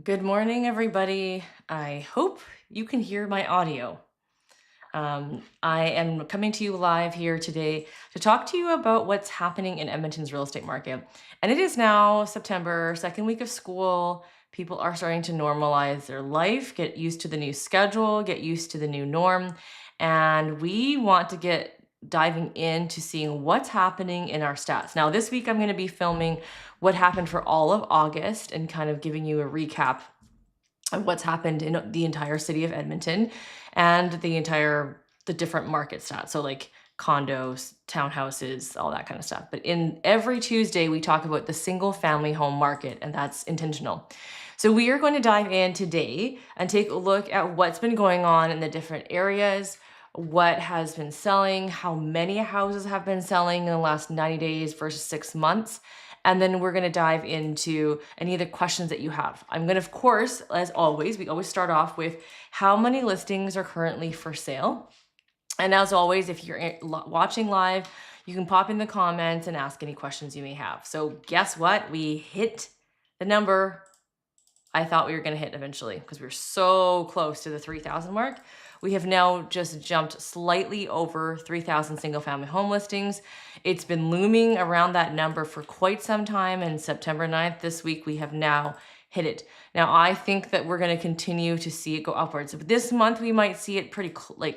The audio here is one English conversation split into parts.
Good morning, everybody. I hope you can hear my audio. I am coming to you live here today to talk to you about what's happening in Edmonton's real estate market. And it is now September, second week of school. People are starting to normalize their life, get used to the new schedule, get used to the new norm. And we want to get diving into seeing what's happening in our stats. Now, this week I'm going to be filming what happened for all of August and kind of giving you a recap of what's happened in the entire city of Edmonton and the different market stats. So like condos, townhouses, all that kind of stuff. But in every Tuesday, we talk about the single family home market, and that's intentional. So we are going to dive in today and take a look at what's been going on in the different areas, what has been selling, how many houses have been selling in the last 90 days versus 6 months. And then we're going to dive into any of the questions that you have. I'm going to, of course, as always, we always start off with how many listings are currently for sale. And as always, if you're watching live, you can pop in the comments and ask any questions you may have. So guess what? We hit the number I thought we were going to hit eventually because we were so close to the 3,000 mark. We have now just jumped slightly over 3,000 single family home listings. It's been looming around that number for quite some time, and September 9th this week, we have now hit it. Now, I think that we're going to continue to see it go upwards. This month, we might see it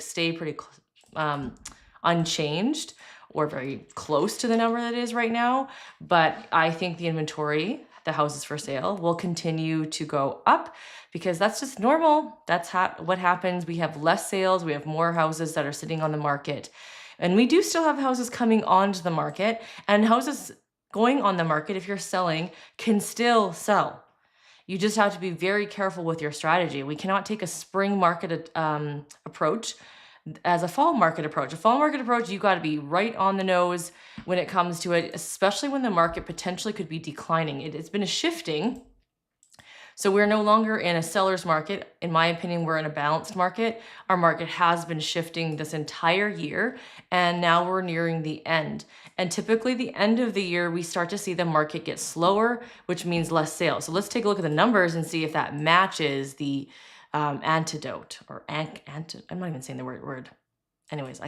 stay pretty unchanged or very close to the number that it is right now. But I think the inventory, the houses for sale, will continue to go up because that's just normal. That's what happens. We have less sales. We have more houses that are sitting on the market. And we do still have houses coming onto the market, and houses going on the market, if you're selling, can still sell. You just have to be very careful with your strategy. We cannot take a spring market approach as a fall market approach. A fall market approach, you got to be right on the nose when it comes to it, especially when the market potentially could be declining. It's been a shifting. So we're no longer in a seller's market. In my opinion, we're in a balanced market. Our market has been shifting this entire year, and now we're nearing the end. And typically the end of the year, we start to see the market get slower, which means less sales. So let's take a look at the numbers and see if that matches the antidote or I'm not even saying the word. Anyways,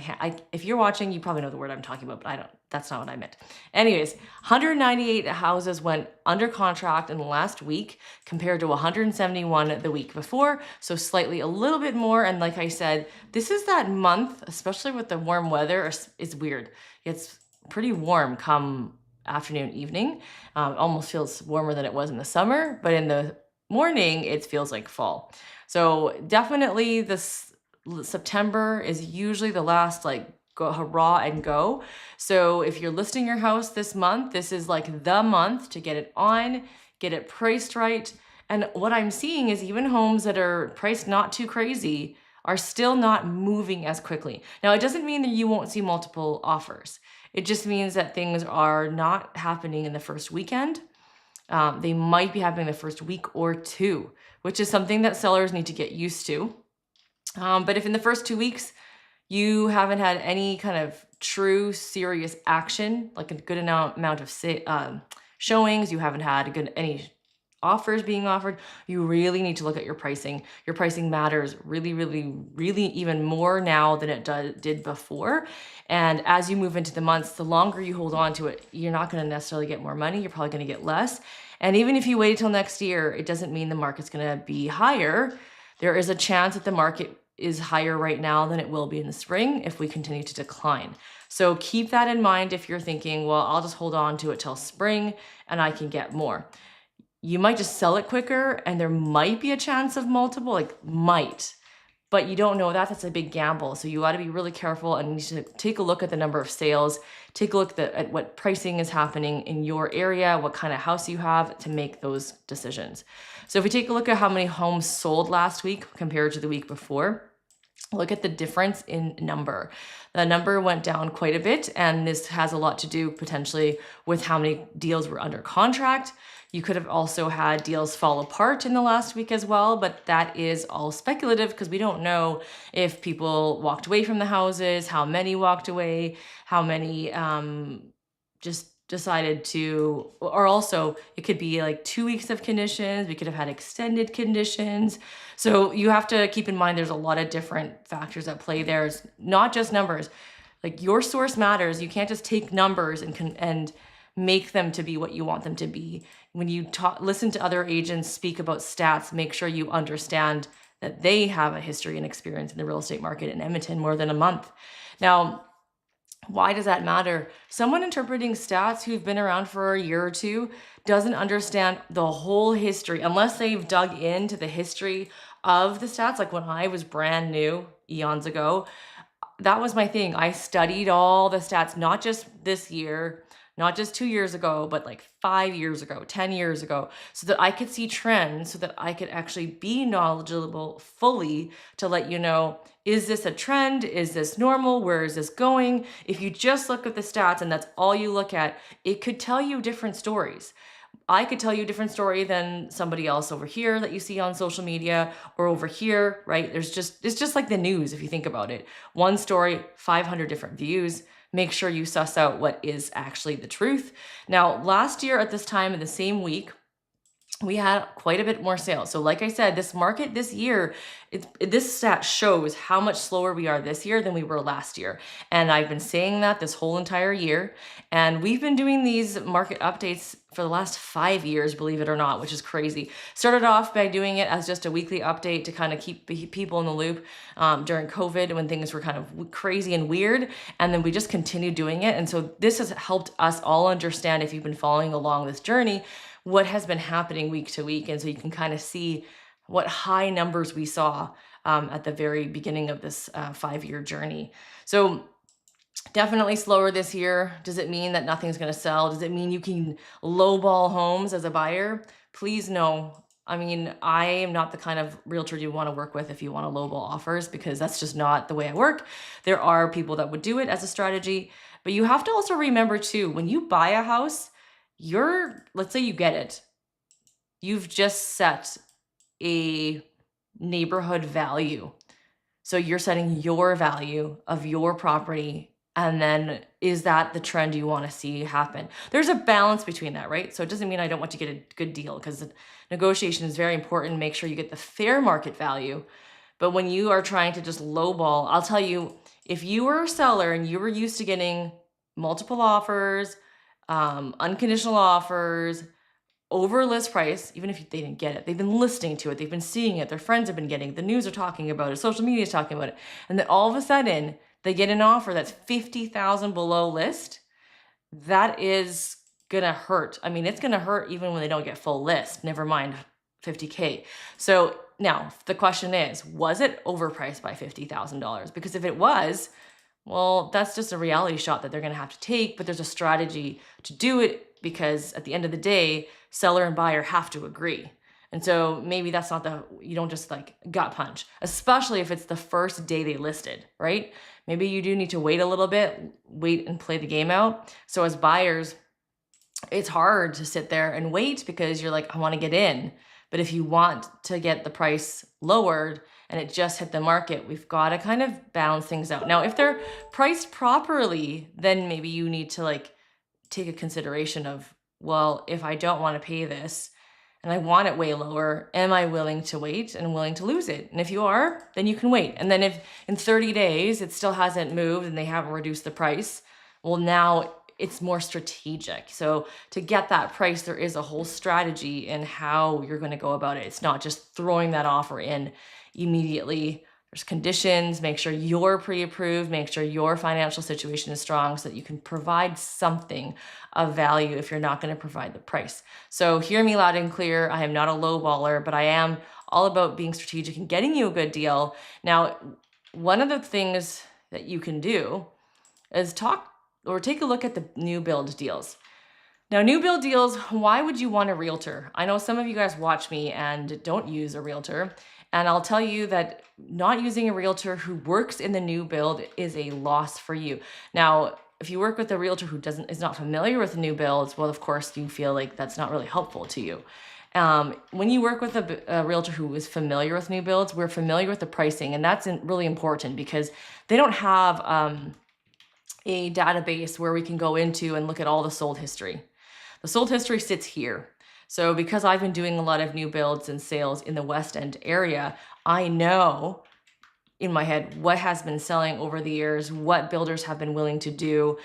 if you're watching, you probably know the word I'm talking about, but that's not what I meant. Anyways, 198 houses went under contract in the last week compared to 171 the week before. So slightly a little bit more. And like I said, this is that month, especially with the warm weather, it's weird. It's pretty warm come afternoon, evening. Almost feels warmer than it was in the summer, but in the morning, it feels like fall. So definitely this September is usually the last go hurrah and go. So if you're listing your house this month, this is like the month to get it on, get it priced right. And what I'm seeing is even homes that are priced not too crazy are still not moving as quickly. Now, it doesn't mean that you won't see multiple offers. It just means that things are not happening in the first weekend. They might be happening the first week or two, which is something that sellers need to get used to. But if in the first 2 weeks, you haven't had any kind of true serious action, like a good amount of showings, you haven't had any offers being offered, you really need to look at your pricing. Your pricing matters really, really, really even more now than it did before. And as you move into the months, the longer you hold on to it, you're not going to necessarily get more money. You're probably going to get less. And even if you wait till next year, it doesn't mean the market's going to be higher. There is a chance that the market is higher right now than it will be in the spring if we continue to decline. So keep that in mind if you're thinking, well, I'll just hold on to it till spring and I can get more. You might just sell it quicker and there might be a chance of multiple, but you don't know that. That's a big gamble. So you got to be really careful and you need to take a look at the number of sales, take a look at what pricing is happening in your area, what kind of house you have to make those decisions. So if we take a look at how many homes sold last week compared to the week before, look at the difference in number. The number went down quite a bit, and this has a lot to do potentially with how many deals were under contract. You could have also had deals fall apart in the last week as well, but that is all speculative because we don't know if people walked away from the houses, how many walked away, how many just decided to, or also it could be like 2 weeks of conditions. We could have had extended conditions. So you have to keep in mind there's a lot of different factors at play there. It's not just numbers. Like your source matters. You can't just take numbers and make them to be what you want them to be. When you listen to other agents speak about stats, make sure you understand that they have a history and experience in the real estate market in Edmonton more than a month. Now, why does that matter? Someone interpreting stats who've been around for a year or two doesn't understand the whole history unless they've dug into the history of the stats. Like when I was brand new eons ago, that was my thing. I studied all the stats, not just this year, not just 2 years ago, but like 5 years ago, 10 years ago, so that I could see trends, so that I could actually be knowledgeable fully to let you know, is this a trend? Is this normal? Where is this going? If you just look at the stats and that's all you look at, it could tell you different stories. I could tell you a different story than somebody else over here that you see on social media or over here, right? It's just like the news if you think about it. One story, 500 different views. Make sure you suss out what is actually the truth. Now, last year at this time in the same week, we had quite a bit more sales. So like I said, this market this year, this stat shows how much slower we are this year than we were last year. And I've been saying that this whole entire year. And we've been doing these market updates for the last 5 years, believe it or not, which is crazy. Started off by doing it as just a weekly update to kind of keep people in the loop during COVID when things were kind of crazy and weird. And then we just continued doing it. And so this has helped us all understand, if you've been following along this journey, what has been happening week to week. And so you can kind of see what high numbers we saw at the very beginning of this 5-year journey. So definitely slower this year. Does it mean that nothing's going to sell? Does it mean you can lowball homes as a buyer? Please no. I mean, I am not the kind of realtor you want to work with if you want to lowball offers, because that's just not the way I work. There are people that would do it as a strategy, but you have to also remember too, when you buy a house, let's say you get it, you've just set a neighborhood value. So you're setting your value of your property, and then is that the trend you want to see happen? There's a balance between that, right? So it doesn't mean I don't want to get a good deal, because negotiation is very important. Make sure you get the fair market value. But when you are trying to just lowball, I'll tell you, if you were a seller and you were used to getting multiple offers, unconditional offers, over list price, even if they didn't get it, they've been listening to it, they've been seeing it, their friends have been getting it, the news are talking about it, social media is talking about it, and then all of a sudden they get an offer that's 50,000 below list, that is gonna hurt. I mean, it's gonna hurt even when they don't get full list, never mind 50K. So now the question is, was it overpriced by $50,000? Because if it was, well, that's just a reality shot that they're going to have to take, but there's a strategy to do it, because at the end of the day, seller and buyer have to agree. And so maybe that's not you don't just like gut punch, especially if it's the first day they listed, right? Maybe you do need to wait a little bit, wait and play the game out. So as buyers, it's hard to sit there and wait because you're like, I want to get in. But if you want to get the price lowered and it just hit the market, we've got to kind of balance things out. Now, if they're priced properly, then maybe you need to like take a consideration of, well, if I don't want to pay this and I want it way lower, am I willing to wait and willing to lose it? And if you are, then you can wait. And then if in 30 days it still hasn't moved and they haven't reduced the price, well, now it's more strategic. So to get that price, there is a whole strategy in how you're going to go about it. It's not just throwing that offer in immediately. There's conditions. Make sure you're pre-approved. Make sure your financial situation is strong so that you can provide something of value if you're not going to provide the price. So hear me loud and clear. I am not a low baller, but I am all about being strategic and getting you a good deal. Now, one of the things that you can do is take a look at the new build deals. Now, new build deals, why would you want a realtor? I know some of you guys watch me and don't use a realtor, and I'll tell you that not using a realtor who works in the new build is a loss for you. Now, if you work with a realtor who is not familiar with new builds, well, of course, you feel like that's not really helpful to you. When you work with a realtor who is familiar with new builds, we're familiar with the pricing, and that's really important because they don't have a database where we can go into and look at all the sold history. The sold history sits here. So because I've been doing a lot of new builds and sales in the West End area, I know in my head what has been selling over the years, what builders have been willing to do.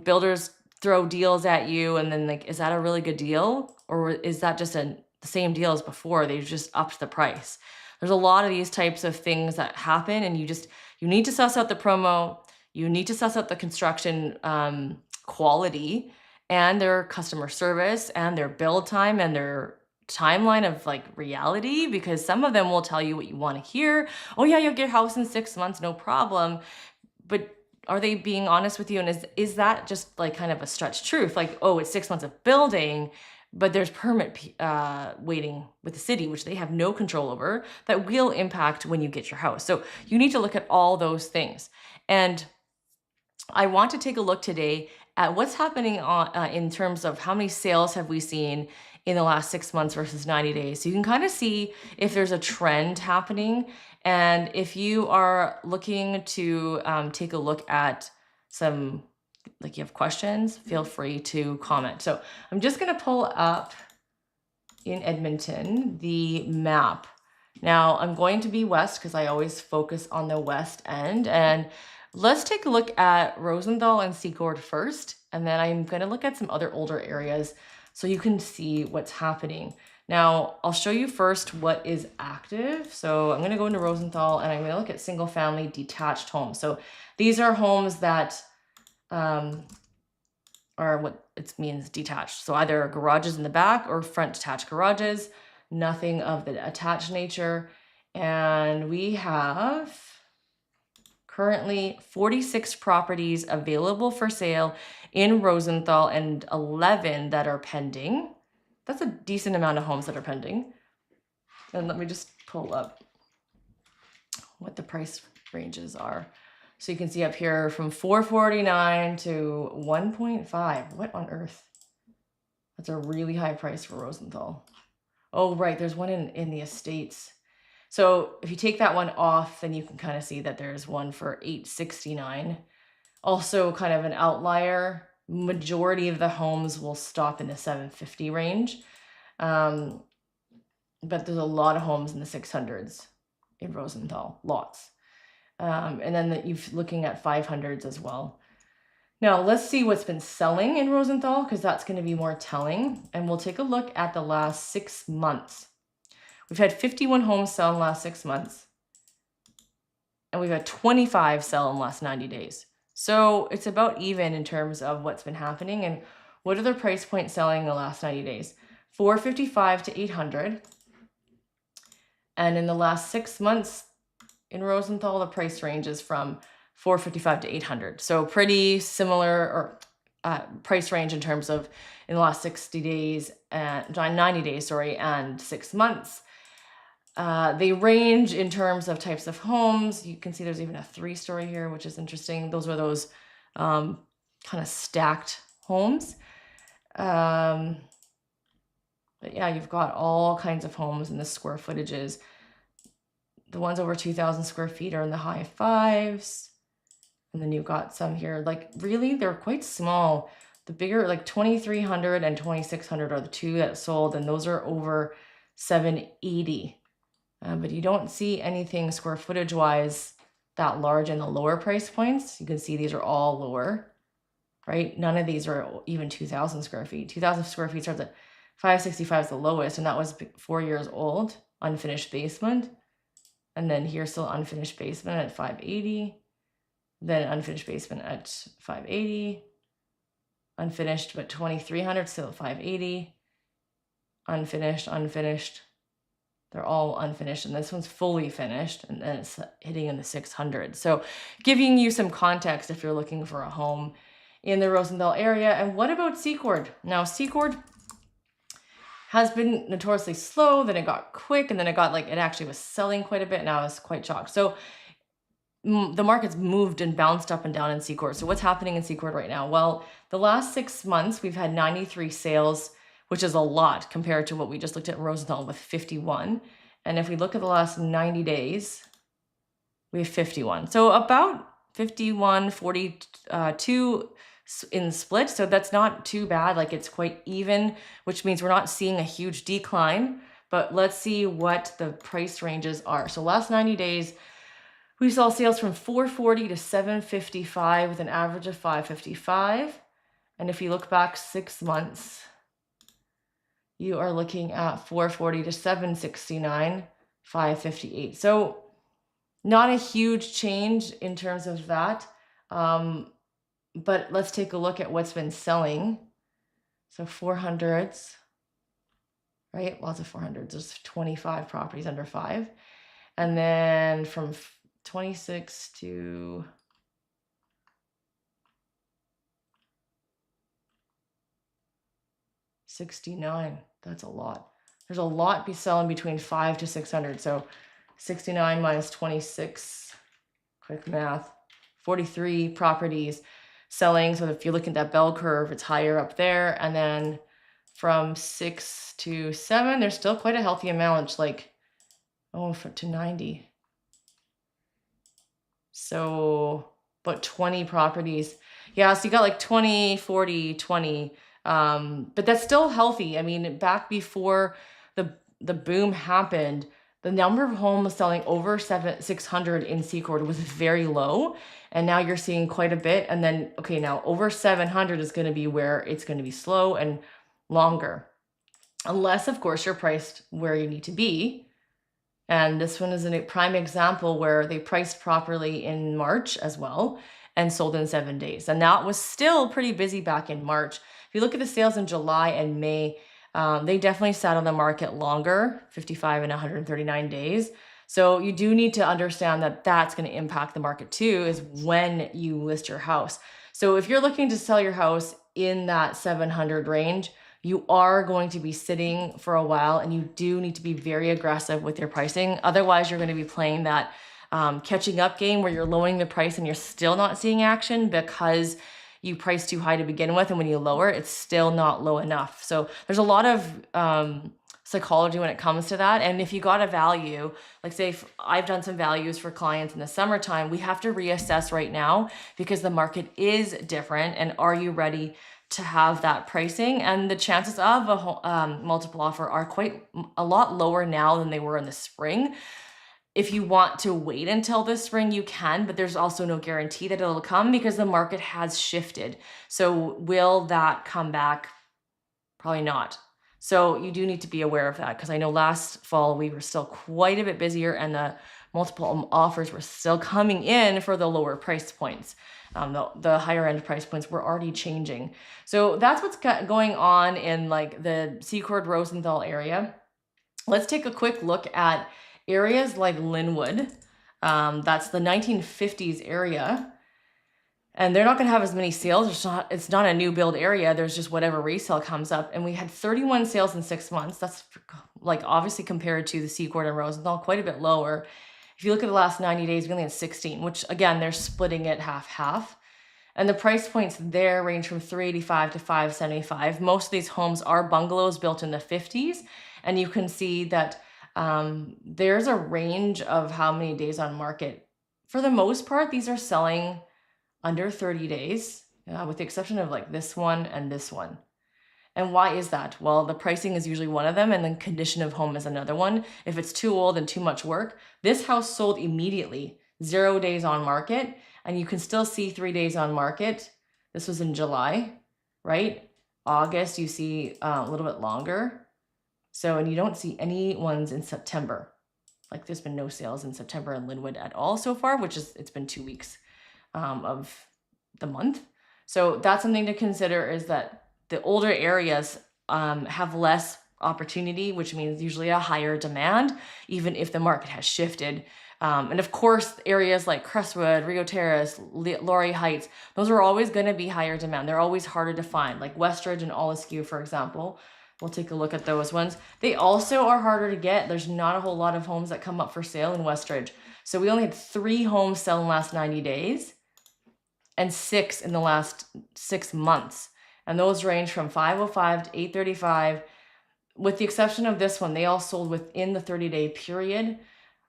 Builders throw deals at you and then like, is that a really good deal? Or is that just the same deal as before? They've just upped the price. There's a lot of these types of things that happen, and you need to suss out the promo. You need to suss out the construction quality and their customer service and their build time and their timeline of like reality, because some of them will tell you what you want to hear. Oh yeah, you'll get your house in 6 months, no problem. But are they being honest with you? And is that just like kind of a stretched truth? Like, oh, it's 6 months of building, but there's permit waiting with the city, which they have no control over, that will impact when you get your house. So you need to look at all those things. And I want to take a look today at what's happening in terms of how many sales have we seen in the last 6 months versus 90 days. So you can kind of see if there's a trend happening. And if you are looking to take a look at some, like you have questions, feel free to comment. So I'm just going to pull up in Edmonton the map. Now I'm going to be west because I always focus on the West End. And let's take a look at Rosenthal and Secord first, and then I'm going to look at some other older areas so you can see what's happening. Now, I'll show you first what is active. So I'm going to go into Rosenthal and I'm going to look at single family detached homes. So these are homes that are what it means detached. So either garages in the back or front detached garages, nothing of the attached nature. And we have currently 46 properties available for sale in Rosenthal and 11 that are pending. That's a decent amount of homes that are pending. And let me just pull up what the price ranges are. So you can see up here from 449 to 1.5. What on earth? That's a really high price for Rosenthal. Oh, right, there's one in the Estates. So if you take that one off, then you can kind of see that there's one for 869. Also kind of an outlier. Majority of the homes will stop in the 750 range. But there's a lot of homes in the 600s in Rosenthal, lots. And then you're looking at 500s as well. Now let's see what's been selling in Rosenthal, because that's going to be more telling. And we'll take a look at the last 6 months. We've had 51 homes sell in the last 6 months. And we've had 25 sell in the last 90 days. So it's about even in terms of what's been happening. And what are the price points selling in the last 90 days? 455 to 800. And in the last 6 months in Rosenthal, the price range is from 455 to 800. So pretty similar price range in terms of in the last 60 days, 90 days, sorry, and 6 months. They range in terms of types of homes. You can see there's even a 3-story here, which is interesting. Those were those kind of stacked homes. But yeah, you've got all kinds of homes and the square footages. The ones over 2,000 square feet are in the high 5s. And then you've got some here, like really, they're quite small. The bigger, like 2,300 and 2,600 are the two that sold, and those are over 780. But you don't see anything square footage wise that large in the lower price points. You can see these are all lower, right? None of these are even 2,000 square feet. 2,000 square feet starts at 565 is the lowest, and that was 4 years old, unfinished basement. And then here's still unfinished basement at 580. Then unfinished basement at 580. Unfinished, but 2,300, still at 580. Unfinished. They're all unfinished, and this one's fully finished, and then it's hitting in the 600. So giving you some context if you're looking for a home in the Rosenthal area. And what about Secord? Now, Secord has been notoriously slow, then it got quick, and then it actually was selling quite a bit. Now it's quite shocked. So the market's moved and bounced up and down in Secord. So what's happening in Secord right now? Well, the last 6 months, we've had 93 sales, which is a lot compared to what we just looked at in Rosenthal with 51. And if we look at the last 90 days, we have 51. So about 51-42 in split. So that's not too bad. Like it's quite even, which means we're not seeing a huge decline. But let's see what the price ranges are. So last 90 days, we saw sales from 440 to 755 with an average of 555. And if you look back 6 months, you are looking at 440 to 769, 558. So not a huge change in terms of that. But let's take a look at what's been selling. So 400s, right? Lots of 400s. There's 25 properties under 5. And then from 26 to 69, that's a lot. There's a lot be selling between 5 to 600. So 69 minus 26, quick math, 43 properties selling. So if you look at that bell curve, it's higher up there. And then from 6 to 7, there's still quite a healthy amount. It's like, to 90. So about 20 properties. Yeah, so you got like 20, 40, 20. But that's still healthy. I mean, back before the boom happened, the number of homes selling over 600 in Secord was very low. And now you're seeing quite a bit. And then, okay, now over 700 is going to be where it's going to be slow and longer. Unless, of course, you're priced where you need to be. And this one is a prime example where they priced properly in March as well and sold in 7 days. And that was still pretty busy back in March. If you look at the sales in July and May, they definitely sat on the market longer, 55 and 139 days. So you do need to understand that that's going to impact the market too, is when you list your house. So if you're looking to sell your house in that 700 range, you are going to be sitting for a while, and you do need to be very aggressive with your pricing. Otherwise, you're going to be playing that catching up game where you're lowering the price and you're still not seeing action because you priced too high to begin with. And when you lower, it's still not low enough. So there's a lot of psychology when it comes to that. And if you got a value, like say if I've done some values for clients in the summertime, we have to reassess right now because the market is different. And are you ready to have that pricing? And the chances of a multiple offer are quite a lot lower now than they were in the spring. If you want to wait until this spring, you can, but there's also no guarantee that it'll come because the market has shifted. So will that come back? Probably not. So you do need to be aware of that, because I know last fall we were still quite a bit busier and the multiple offers were still coming in for the lower price points. The higher end price points were already changing. So that's what's going on in like the Secord Rosenthal area. Let's take a quick look at areas like Linwood. That's the 1950s area. And they're not going to have as many sales. It's not a new build area. There's just whatever resale comes up. And we had 31 sales in 6 months. That's like obviously compared to the Secord and Rosenthal, quite a bit lower. If you look at the last 90 days, we only had 16, which again, they're splitting it half-half. And the price points there range from $385 to $575. Most of these homes are bungalows built in the 50s. And you can see that there's a range of how many days on market. For the most part, these are selling under 30 days, with the exception of like this one and this one. And why is that? Well, the pricing is usually one of them, and then condition of home is another one. If it's too old and too much work, this house sold immediately, 0 days on market, and you can still see 3 days on market. This was in July, right? August, you see a little bit longer. So, and you don't see any ones in September. Like there's been no sales in September in Linwood at all so far, it's been 2 weeks of the month. So that's something to consider, is that the older areas have less opportunity, which means usually a higher demand, even if the market has shifted. And of course, areas like Crestwood, Rio Terrace, Laurie Heights, those are always going to be higher demand. They're always harder to find, like Westridge and Oliskew, for example. We'll take a look at those ones. They also are harder to get. There's not a whole lot of homes that come up for sale in Westridge. So we only had 3 homes sell in the last 90 days and 6 in the last 6 months. And those range from 505 to 835. With the exception of this one, they all sold within the 30-day period.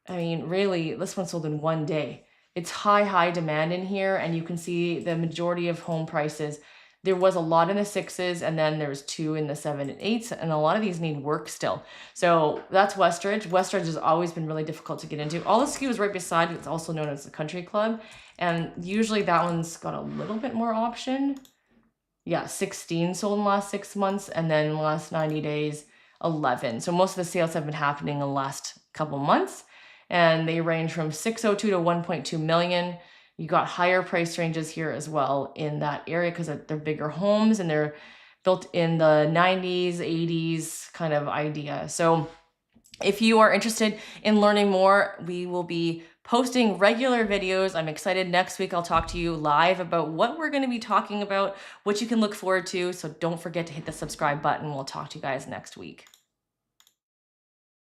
I mean, really, this one sold in 1 day. It's high demand in here, and you can see the majority of home prices. There was a lot in the 6s, and then there's 2 in the 7 and 8s, and a lot of these need work still. So that's Westridge. Westridge has always been really difficult to get into. All the SKU is right beside it. It's also known as the Country Club, and usually that one's got a little bit more option. Yeah, 16 sold in the last 6 months, and then in the last 90 days, 11. So most of the sales have been happening in the last couple months, and they range from 602 to 1.2 million. You got higher price ranges here as well in that area because they're bigger homes and they're built in the 90s, 80s kind of idea. So if you are interested in learning more, we will be posting regular videos. I'm excited. Next week, I'll talk to you live about what we're going to be talking about, what you can look forward to. So don't forget to hit the subscribe button. We'll talk to you guys next week.